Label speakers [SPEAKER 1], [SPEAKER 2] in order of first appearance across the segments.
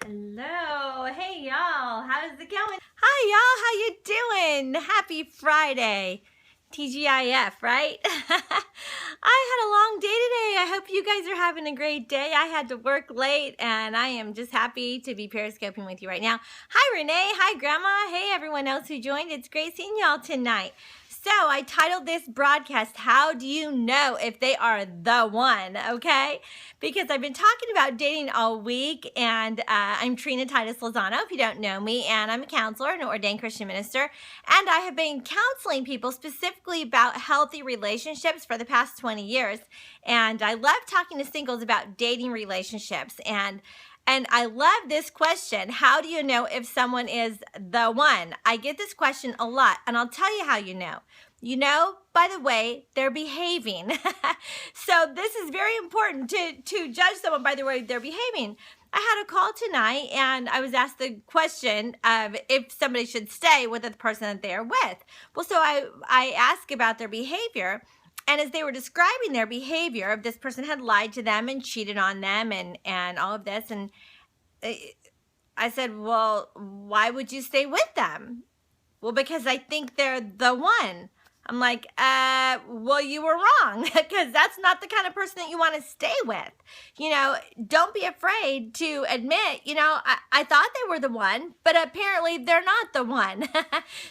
[SPEAKER 1] Hello. Hey, y'all. How's it going? Hi, y'all. How you doing? Happy Friday. TGIF, right? I had a long day today. I hope you guys are having a great day. I had to work late, and I am just happy to be periscoping with you right now. Hi, Renee. Hi, Grandma. Hey, everyone else who joined. It's great seeing y'all tonight. So I titled this broadcast, How Do You Know If They Are the One? Okay? Because I've been talking about dating all week, and I'm Trina Titus Lozano, if you don't know me, and I'm a counselor and an ordained Christian minister, and I have been counseling people specifically about healthy relationships for the past 20 years, and I love talking to singles about dating relationships, and I love this question. How do you know if someone is the one? I get this question a lot, and I'll tell you how you know. You know, by the way they're behaving. So this is very important to judge someone by the way they're behaving. I had a call tonight, and I was asked the question of if somebody should stay with the person that they're with. Well, so I asked about their behavior. And as they were describing their behavior, this person had lied to them and cheated on them and all of this. And I said, well, why would you stay with them? Well, because I think they're the one. I'm like, well, you were wrong, because that's not the kind of person that you want to stay with. You know, don't be afraid to admit, I thought they were the one, but apparently they're not the one.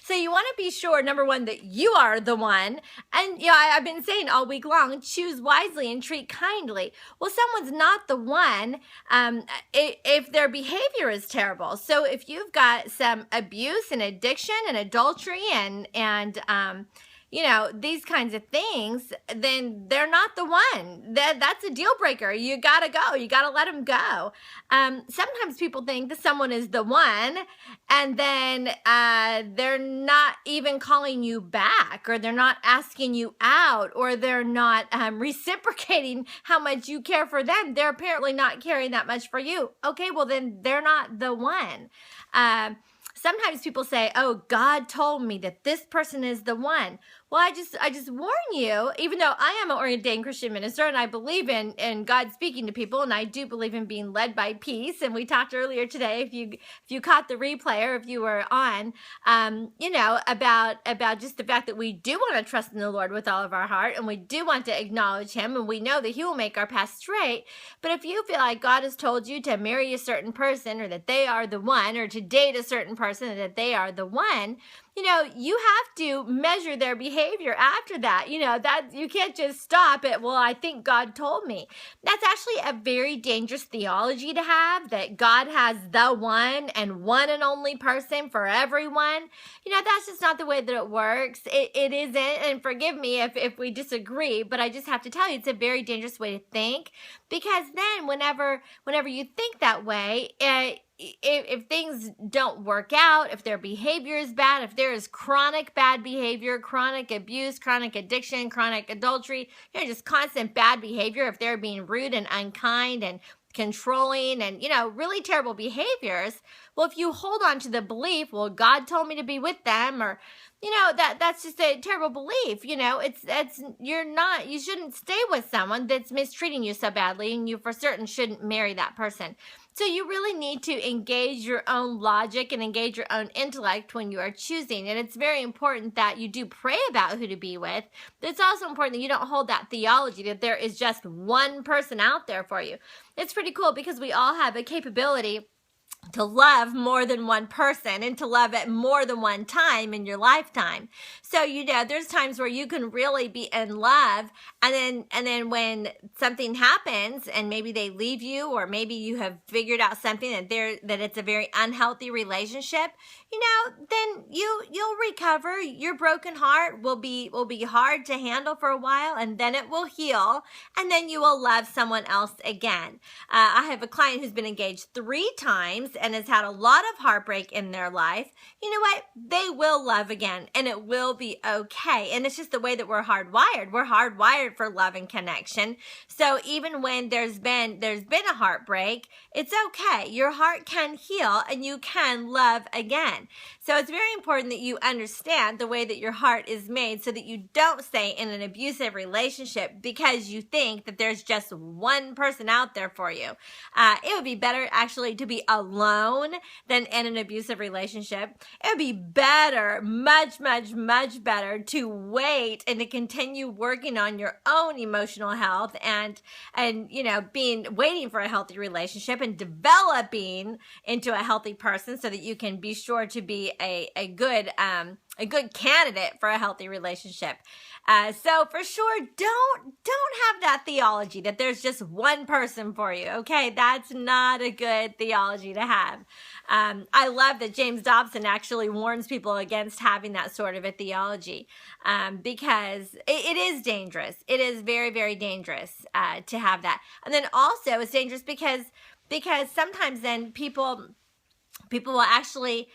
[SPEAKER 1] So you want to be sure, number one, that you are the one. And, I've been saying all week long, choose wisely and treat kindly. Well, someone's not the one if their behavior is terrible. So if you've got some abuse and addiction and adultery and these kinds of things, then they're not the one. That's a deal breaker. You gotta go. You gotta let them go. Sometimes people think that someone is the one, and then they're not even calling you back, or they're not asking you out, or they're not reciprocating how much you care for them. They're apparently not caring that much for you. Okay, well then they're not the one. Sometimes people say, oh, God told me that this person is the one. Well, I just warn you, even though I am an ordained Christian minister and I believe in God speaking to people, and I do believe in being led by peace. And we talked earlier today, if you caught the replay or if you were on, about just the fact that we do want to trust in the Lord with all of our heart, and we do want to acknowledge Him, and we know that He will make our path straight. But if you feel like God has told you to marry a certain person, or that they are the one, or to date a certain person, that they are the one, you have to measure their behavior after that. That you can't just stop at, well, I think God told me. That's actually a very dangerous theology to have, that God has the one and one and only person for everyone. That's just not the way that it works. It isn't, and forgive me if we disagree, but I just have to tell you, it's a very dangerous way to think, because then whenever you think that way, if things don't work out, if their behavior is bad, if there is chronic bad behavior, chronic abuse, chronic addiction, chronic adultery, just constant bad behavior, if they're being rude and unkind and controlling and, really terrible behaviors, well, if you hold on to the belief, well, God told me to be with them, or, that's just a terrible belief. You shouldn't stay with someone that's mistreating you so badly, and you for certain shouldn't marry that person. So you really need to engage your own logic and engage your own intellect when you are choosing. And it's very important that you do pray about who to be with. But it's also important that you don't hold that theology that there is just one person out there for you. It's pretty cool, because we all have a capability to love more than one person, and to love at more than one time in your lifetime. So, there's times where you can really be in love, and then when something happens and maybe they leave you, or maybe you have figured out something that it's a very unhealthy relationship, then you'll recover. Your broken heart will be hard to handle for a while, and then it will heal, and then you will love someone else again. I have a client who's been engaged 3 times and has had a lot of heartbreak in their life. You know what? They will love again, and it will be okay. And it's just the way that we're hardwired. We're hardwired for love and connection. So even when there's been a heartbreak, it's okay. Your heart can heal, and you can love again. So it's very important that you understand the way that your heart is made, so that you don't stay in an abusive relationship because you think that there's just one person out there for you. It would be better actually to be alone alone than in an abusive relationship. It would be better, much, much, much better to wait and to continue working on your own emotional health and waiting for a healthy relationship and developing into a healthy person so that you can be sure to be a good candidate for a healthy relationship. So for sure, don't have that theology that there's just one person for you. Okay, that's not a good theology to have. I love that James Dobson actually warns people against having that sort of a theology, because it is dangerous. It is very, very dangerous to have that. And then also it's dangerous because sometimes then people will actually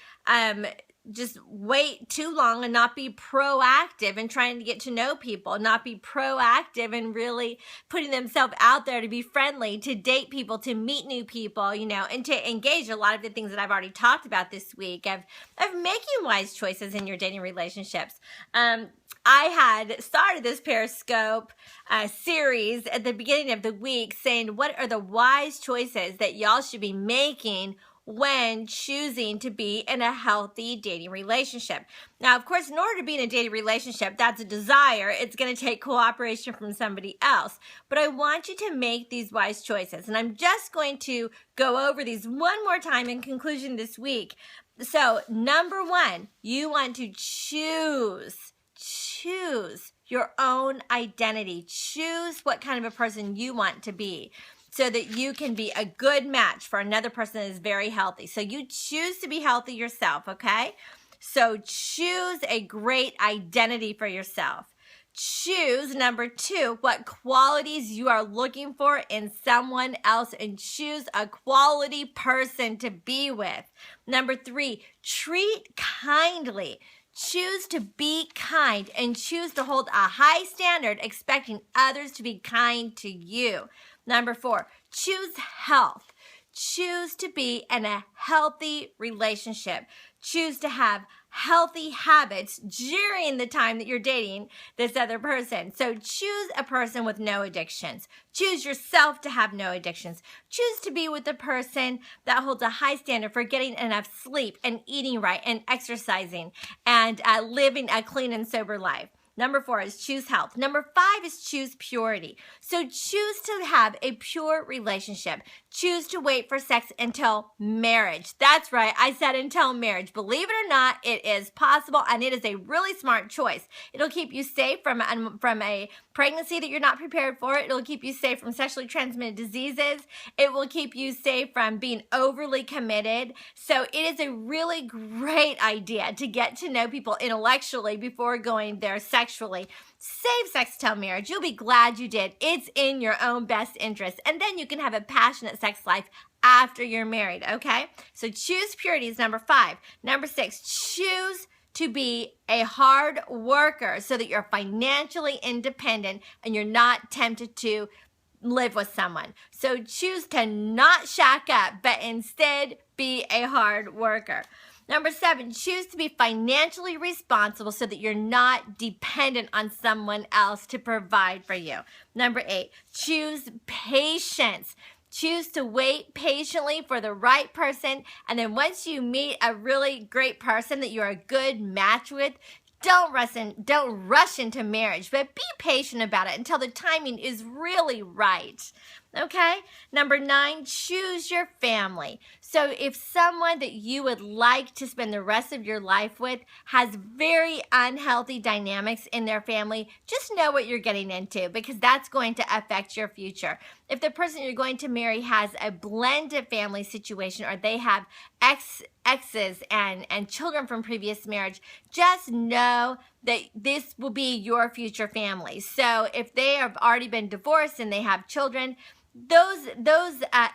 [SPEAKER 1] just wait too long and not be proactive in trying to get to know people, not be proactive and really putting themselves out there to be friendly, to date people, to meet new people, and to engage a lot of the things that I've already talked about this week of making wise choices in your dating relationships. I had started this Periscope series at the beginning of the week saying, what are the wise choices that y'all should be making when choosing to be in a healthy dating relationship? Now, of course, in order to be in a dating relationship, that's a desire. It's going to take cooperation from somebody else. But I want you to make these wise choices. And I'm just going to go over these one more time in conclusion this week. So, number one, you want to choose your own identity. Choose what kind of a person you want to be, so that you can be a good match for another person that is very healthy. So you choose to be healthy yourself, okay? So choose a great identity for yourself. Choose, number two, what qualities you are looking for in someone else, and choose a quality person to be with. Number three, treat kindly. Choose to be kind and choose to hold a high standard, expecting others to be kind to you. Number four, choose health. Choose to be in a healthy relationship. Choose to have healthy habits during the time that you're dating this other person. So choose a person with no addictions. Choose yourself to have no addictions. Choose to be with a person that holds a high standard for getting enough sleep and eating right and exercising and living a clean and sober life. Number four is choose health. Number five is choose purity. So choose to have a pure relationship. Choose to wait for sex until marriage. That's right. I said until marriage. Believe it or not, it is possible, and it is a really smart choice. It'll keep you safe from a pregnancy that you're not prepared for. It'll keep you safe from sexually transmitted diseases. It will keep you safe from being overly committed. So it is a really great idea to get to know people intellectually before going there sexually. Save sex till marriage. You'll be glad you did. It's in your own best interest. And then you can have a passionate sex life after you're married, okay? So choose purity is number five. Number six, choose to be a hard worker so that you're financially independent and you're not tempted to live with someone. So choose to not shack up, but instead be a hard worker. Number seven, choose to be financially responsible so that you're not dependent on someone else to provide for you. Number eight, choose patience. Choose to wait patiently for the right person. And then once you meet a really great person that you're a good match with, don't rush into marriage, but be patient about it until the timing is really right. Okay? Number nine, choose your family. So if someone that you would like to spend the rest of your life with has very unhealthy dynamics in their family, just know what you're getting into, because that's going to affect your future. If the person you're going to marry has a blended family situation, or they have exes and children from previous marriage, just know that this will be your future family. So if they have already been divorced and they have children, those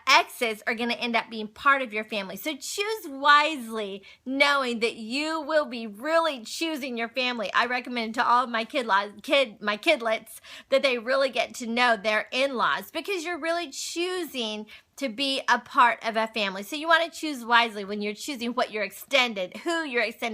[SPEAKER 1] exes are going to end up being part of your family. So choose wisely, knowing that you will be really choosing your family. I recommend to all of my kidlets that they really get to know their in-laws, because you're really choosing to be a part of a family. So you want to choose wisely when you're choosing who your extended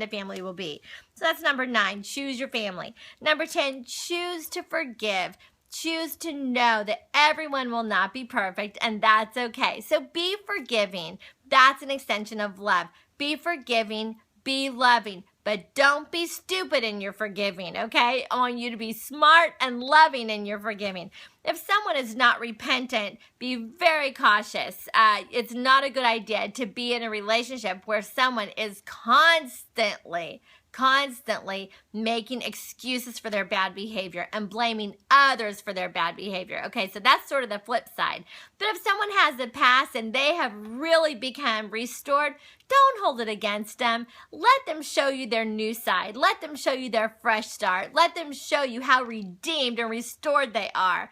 [SPEAKER 1] family will be. So that's number 9, choose your family. Number 10, choose to forgive. Choose to know that everyone will not be perfect, and that's okay. So be forgiving. That's an extension of love. Be forgiving, be loving, but don't be stupid in your forgiving, okay? I want you to be smart and loving in your forgiving. If someone is not repentant, be very cautious. It's not a good idea to be in a relationship where someone is constantly making excuses for their bad behavior and blaming others for their bad behavior. Okay, so that's sort of the flip side. But if someone has a past and they have really become restored, don't hold it against them. Let them show you their new side. Let them show you their fresh start. Let them show you how redeemed and restored they are.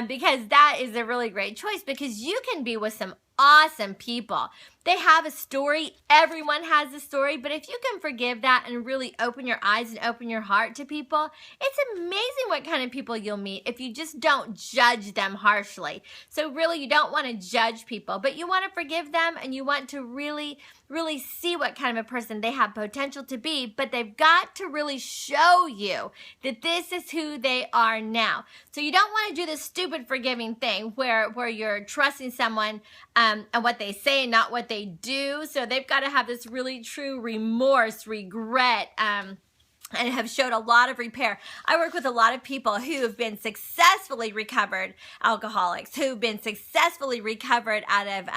[SPEAKER 1] Because that is a really great choice, because you can be with some awesome people. They have a story. Everyone has a story. But if you can forgive that and really open your eyes and open your heart to people, it's amazing what kind of people you'll meet if you just don't judge them harshly. So really, you don't want to judge people, but you want to forgive them, and you want to really see what kind of a person they have potential to be, but they've got to really show you that this is who they are now. So you don't want to do this stupid forgiving thing where you're trusting someone and what they say and not what they do. So they've got to have this really true remorse, regret, and have showed a lot of repair. I work with a lot of people who have been successfully recovered alcoholics, who've been successfully recovered out of,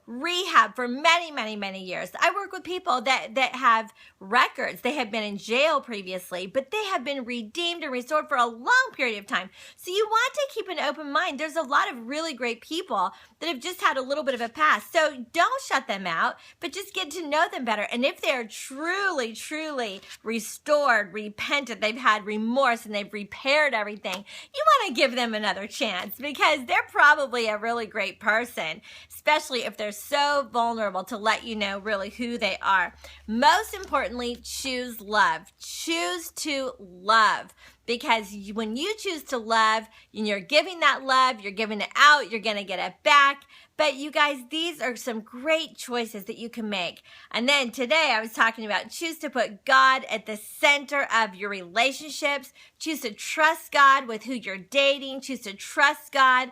[SPEAKER 1] rehab for many, many, many years. I work with people that have records. They have been in jail previously, but they have been redeemed and restored for a long period of time. So you want to keep an open mind. There's a lot of really great people that have just had a little bit of a past. So don't shut them out, but just get to know them better. And if they're truly, truly restored, repentant, they've had remorse, and they've repaired everything, you want to give them another chance, because they're probably a really great person, especially if they're so vulnerable to let you know really who they are. Most importantly, choose love. Choose to love. Because when you choose to love, and you're giving that love, you're giving it out, you're going to get it back. But you guys, these are some great choices that you can make. And then today I was talking about choose to put God at the center of your relationships. Choose to trust God with who you're dating. Choose to trust God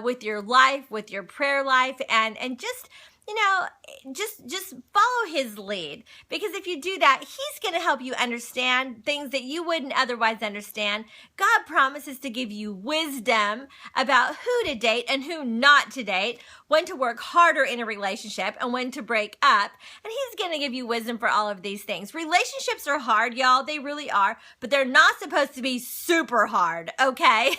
[SPEAKER 1] with your life, with your prayer life, and just just follow his lead. Because if you do that, he's going to help you understand things that you wouldn't otherwise understand. God promises to give you wisdom about who to date and who not to date, when to work harder in a relationship and when to break up. And he's going to give you wisdom for all of these things. Relationships are hard, y'all. They really are. But they're not supposed to be super hard, okay?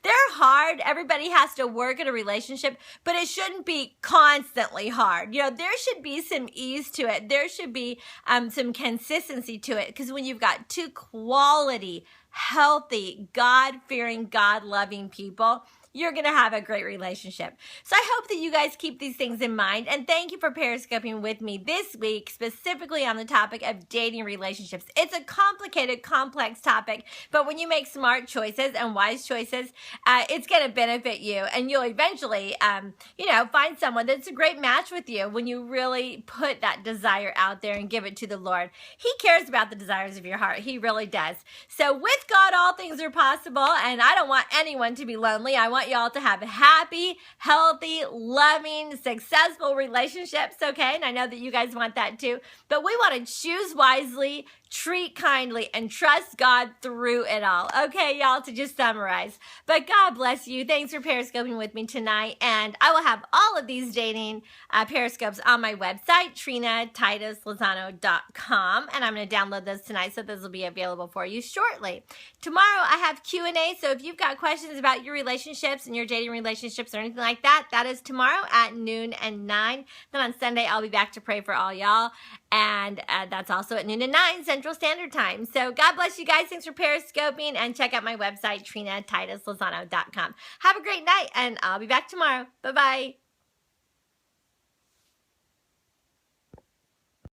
[SPEAKER 1] They're hard. Everybody has to work in a relationship, but it shouldn't be constantly hard. There should be some ease to it. There should be some consistency to it, because when you've got two quality, healthy, God-fearing, God-loving people, you're going to have a great relationship. So I hope that you guys keep these things in mind. And thank you for Periscoping with me this week, specifically on the topic of dating relationships. It's a complicated, complex topic, but when you make smart choices and wise choices, it's going to benefit you. And you'll eventually, find someone that's a great match with you when you really put that desire out there and give it to the Lord. He cares about the desires of your heart. He really does. So with God, all things are possible. And I don't want anyone to be lonely. I want y'all to have happy, healthy, loving, successful relationships, okay? And I know that you guys want that too. But we want to choose wisely, treat kindly, and trust God through it all. Okay, y'all, to just summarize. But God bless you. Thanks for Periscoping with me tonight. And I will have all of these dating Periscopes on my website, TrinaTitusLozano.com. And I'm going to download those tonight, so those will be available for you shortly. Tomorrow, I have Q&A. So if you've got questions about your relationships and your dating relationships or anything like that, that is tomorrow at noon and 9. Then on Sunday, I'll be back to pray for all y'all. And that's also at noon and 9 Central Standard Time. So God bless you guys. Thanks for Periscoping, and check out my website, TrinaTitusLozano.com. Have a great night, and I'll be back tomorrow. Bye-bye.